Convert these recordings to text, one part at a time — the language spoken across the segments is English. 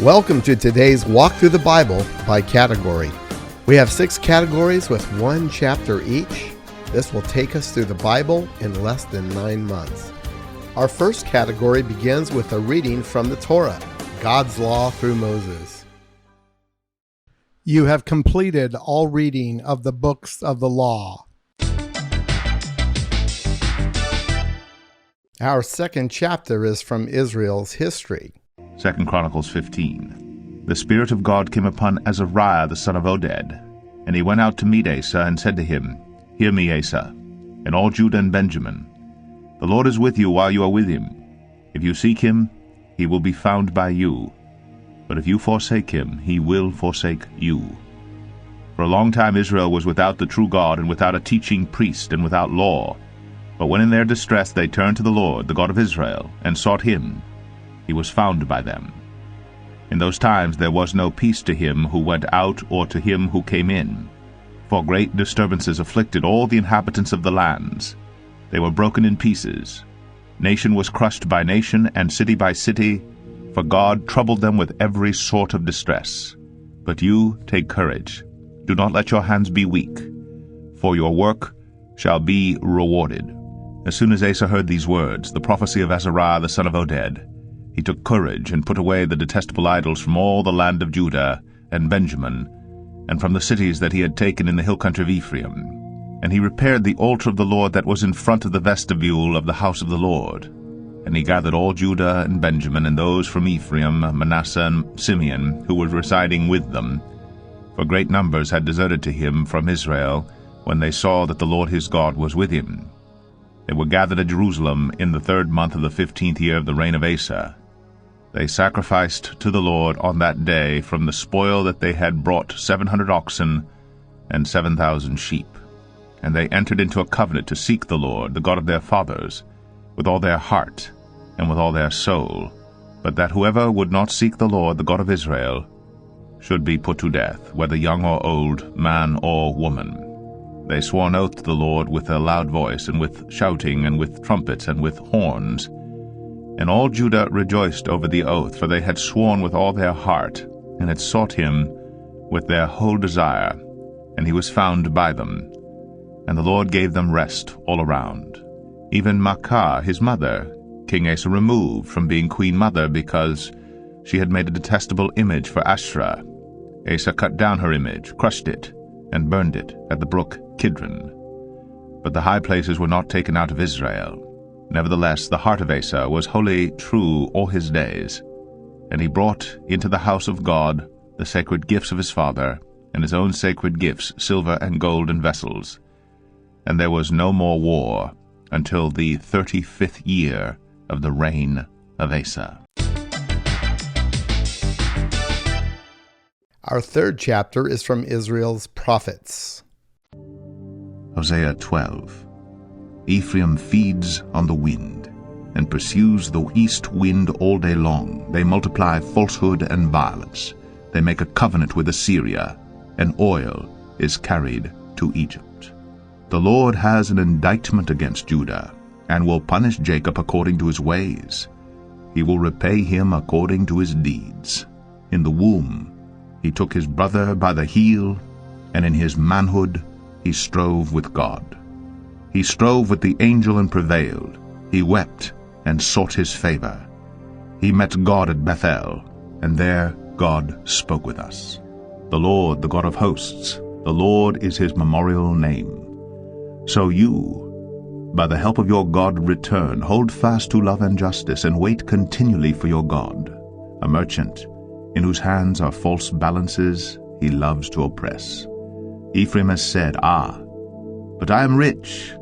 Welcome to today's Walk Through the Bible by category. We have 6 categories with 1 chapter each. This will take us through the Bible in less than 9 months. Our first category begins with a reading from the Torah, God's law through Moses. You have completed all reading of the books of the law. Our second chapter is from Israel's history. 2 Chronicles 15. The Spirit of God came upon Azariah the son of Oded, and he went out to meet Asa, and said to him, Hear me, Asa, and all Judah and Benjamin. The Lord is with you while you are with him. If you seek him, he will be found by you. But if you forsake him, he will forsake you. For a long time Israel was without the true God, and without a teaching priest, and without law. But when in their distress they turned to the Lord, the God of Israel, and sought him, he was found by them. In those times there was no peace to him who went out or to him who came in, for great disturbances afflicted all the inhabitants of the lands. They were broken in pieces. Nation was crushed by nation, and city by city, for God troubled them with every sort of distress. But you take courage. Do not let your hands be weak, for your work shall be rewarded. As soon as Asa heard these words, the prophecy of Azariah the son of Oded, he took courage and put away the detestable idols from all the land of Judah and Benjamin, and from the cities that he had taken in the hill country of Ephraim. And he repaired the altar of the Lord that was in front of the vestibule of the house of the Lord. And he gathered all Judah and Benjamin, and those from Ephraim, Manasseh, and Simeon, who were residing with them, for great numbers had deserted to him from Israel, when they saw that the Lord his God was with him. They were gathered at Jerusalem in the 3rd month of the 15th year of the reign of Asa. They sacrificed to the Lord on that day from the spoil that they had brought 700 oxen and 7,000 sheep. And they entered into a covenant to seek the Lord, the God of their fathers, with all their heart and with all their soul, but that whoever would not seek the Lord, the God of Israel, should be put to death, whether young or old, man or woman. They swore an oath to the Lord with a loud voice, and with shouting, and with trumpets, and with horns. And all Judah rejoiced over the oath, for they had sworn with all their heart, and had sought him with their whole desire, and he was found by them. And the Lord gave them rest all around. Even Maachah, his mother, King Asa removed from being queen mother, because she had made a detestable image for Asherah. Asa cut down her image, crushed it, and burned it at the brook Kidron. But the high places were not taken out of Israel. Nevertheless, the heart of Asa was wholly true all his days, and he brought into the house of God the sacred gifts of his father, and his own sacred gifts, silver and gold and vessels. And there was no more war until the 35th year of the reign of Asa. Our third chapter is from Israel's prophets. Hosea 12. Ephraim feeds on the wind, and pursues the east wind all day long. They multiply falsehood and violence. They make a covenant with Assyria, and oil is carried to Egypt. The Lord has an indictment against Judah, and will punish Jacob according to his ways. He will repay him according to his deeds. In the womb he took his brother by the heel, and in his manhood he strove with God. He strove with the angel and prevailed. He wept and sought his favor. He met God at Bethel, and there God spoke with us. The Lord, the God of hosts, the Lord is his memorial name. So you, by the help of your God, return, hold fast to love and justice, and wait continually for your God. A merchant, in whose hands are false balances, he loves to oppress. Ephraim has said, Ah, but I am rich.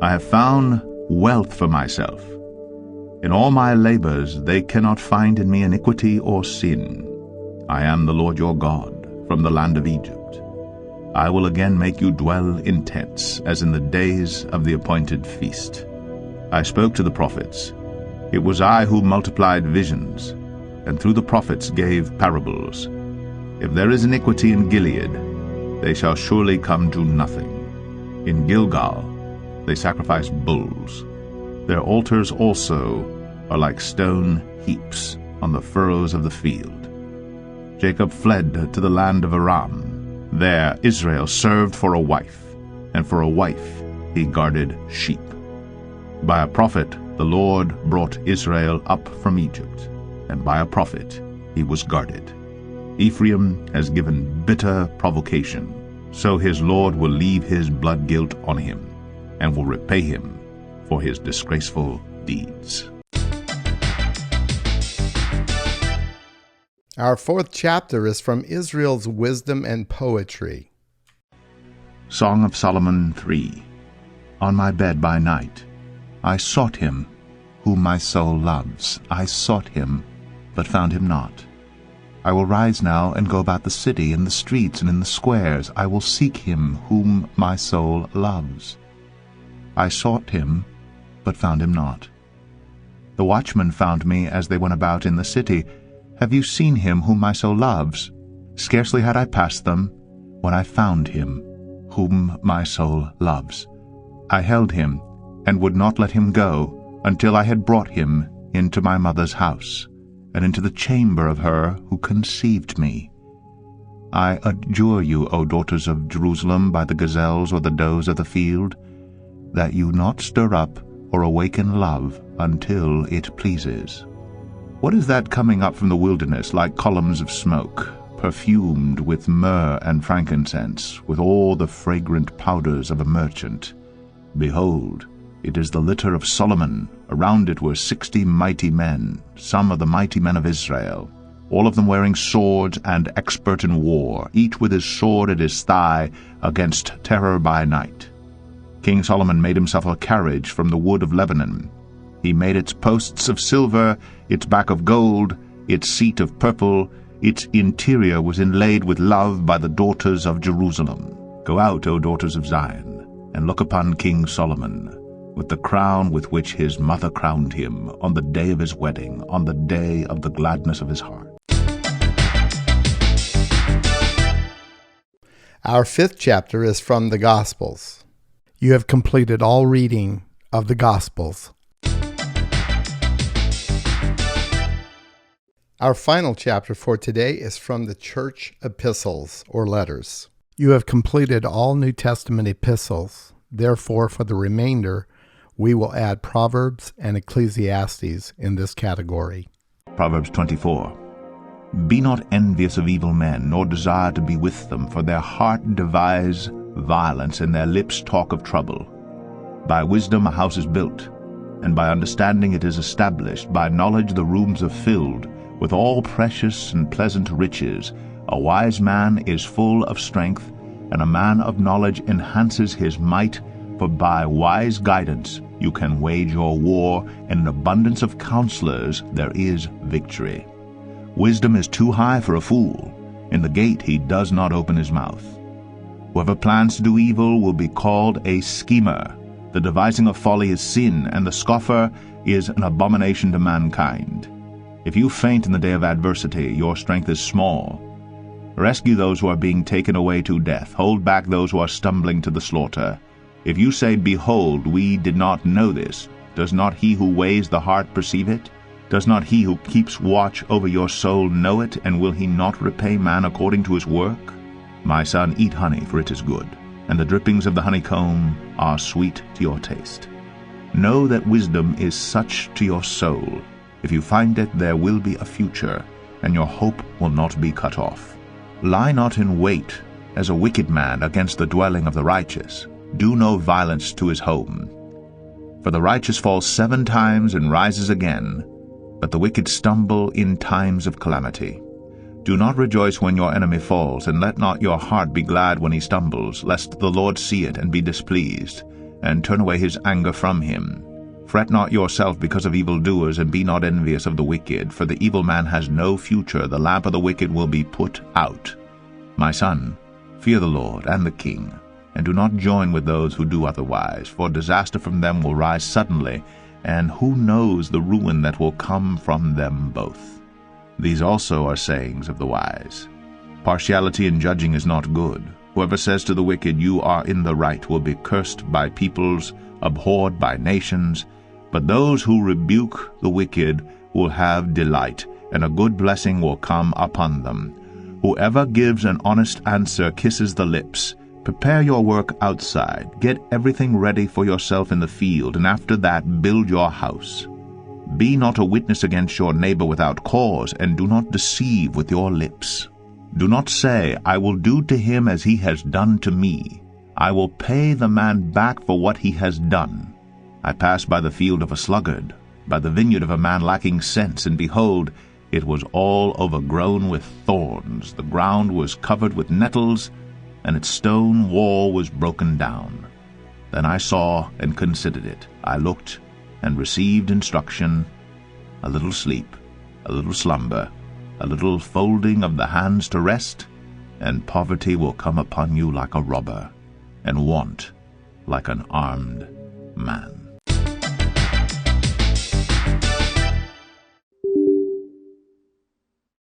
I have found wealth for myself. In all my labors they cannot find in me iniquity or sin. I am the Lord your God, from the land of Egypt. I will again make you dwell in tents, as in the days of the appointed feast. I spoke to the prophets. It was I who multiplied visions, and through the prophets gave parables. If there is iniquity in Gilead, they shall surely come to nothing. In Gilgal they sacrifice bulls. Their altars also are like stone heaps on the furrows of the field. Jacob fled to the land of Aram. There Israel served for a wife, and for a wife he guarded sheep. By a prophet the Lord brought Israel up from Egypt, and by a prophet he was guarded. Ephraim has given bitter provocation, so his Lord will leave his blood guilt on him, and will repay him for his disgraceful deeds. Our fourth chapter is from Israel's wisdom and poetry. Song of Solomon 3. On my bed by night I sought him whom my soul loves. I sought him, but found him not. I will rise now and go about the city, in the streets and in the squares. I will seek him whom my soul loves. I sought him, but found him not. The watchmen found me as they went about in the city. Have you seen him whom my soul loves? Scarcely had I passed them, when I found him whom my soul loves. I held him, and would not let him go, until I had brought him into my mother's house, and into the chamber of her who conceived me. I adjure you, O daughters of Jerusalem, by the gazelles or the does of the field, that you not stir up or awaken love until it pleases. What is that coming up from the wilderness like columns of smoke, perfumed with myrrh and frankincense, with all the fragrant powders of a merchant? Behold, it is the litter of Solomon. Around it were 60 mighty men, some of the mighty men of Israel, all of them wearing swords and expert in war, each with his sword at his thigh, against terror by night. King Solomon made himself a carriage from the wood of Lebanon. He made its posts of silver, its back of gold, its seat of purple. Its interior was inlaid with love by the daughters of Jerusalem. Go out, O daughters of Zion, and look upon King Solomon, with the crown with which his mother crowned him, on the day of his wedding, on the day of the gladness of his heart. Our fifth chapter is from the Gospels. You have completed all reading of the Gospels. Our final chapter for today is from the church epistles, or letters. You have completed all New Testament epistles. Therefore, for the remainder, we will add Proverbs and Ecclesiastes in this category. Proverbs 24. Be not envious of evil men, nor desire to be with them, for their heart devise violence, and their lips talk of trouble. By wisdom a house is built, and by understanding it is established. By knowledge the rooms are filled, with all precious and pleasant riches. A wise man is full of strength, and a man of knowledge enhances his might. For by wise guidance you can wage your war, and in abundance of counselors there is victory. Wisdom is too high for a fool. In the gate he does not open his mouth. Whoever plans to do evil will be called a schemer. The devising of folly is sin, and the scoffer is an abomination to mankind. If you faint in the day of adversity, your strength is small. Rescue those who are being taken away to death. Hold back those who are stumbling to the slaughter. If you say, Behold, we did not know this, does not he who weighs the heart perceive it? Does not he who keeps watch over your soul know it, and will he not repay man according to his work? My son, eat honey, for it is good, and the drippings of the honeycomb are sweet to your taste. Know that wisdom is such to your soul. If you find it, there will be a future, and your hope will not be cut off. Lie not in wait as a wicked man against the dwelling of the righteous. Do no violence to his home. For the righteous falls 7 times and rises again, but the wicked stumble in times of calamity. Do not rejoice when your enemy falls, and let not your heart be glad when he stumbles, lest the Lord see it and be displeased, and turn away his anger from him. Fret not yourself because of evildoers, and be not envious of the wicked, for the evil man has no future. The lamp of the wicked will be put out. My son, fear the Lord and the king, and do not join with those who do otherwise, for disaster from them will rise suddenly, and who knows the ruin that will come from them both. These also are sayings of the wise. Partiality in judging is not good. Whoever says to the wicked, You are in the right, will be cursed by peoples, abhorred by nations. But those who rebuke the wicked will have delight, and a good blessing will come upon them. Whoever gives an honest answer kisses the lips. Prepare your work outside. Get everything ready for yourself in the field, and after that build your house. Be not a witness against your neighbor without cause, and do not deceive with your lips. Do not say, I will do to him as he has done to me. I will pay the man back for what he has done. I passed by the field of a sluggard, by the vineyard of a man lacking sense, and behold, it was all overgrown with thorns. The ground was covered with nettles, and its stone wall was broken down. Then I saw and considered it. I looked and received instruction, a little sleep, a little slumber, a little folding of the hands to rest, and poverty will come upon you like a robber, and want like an armed man.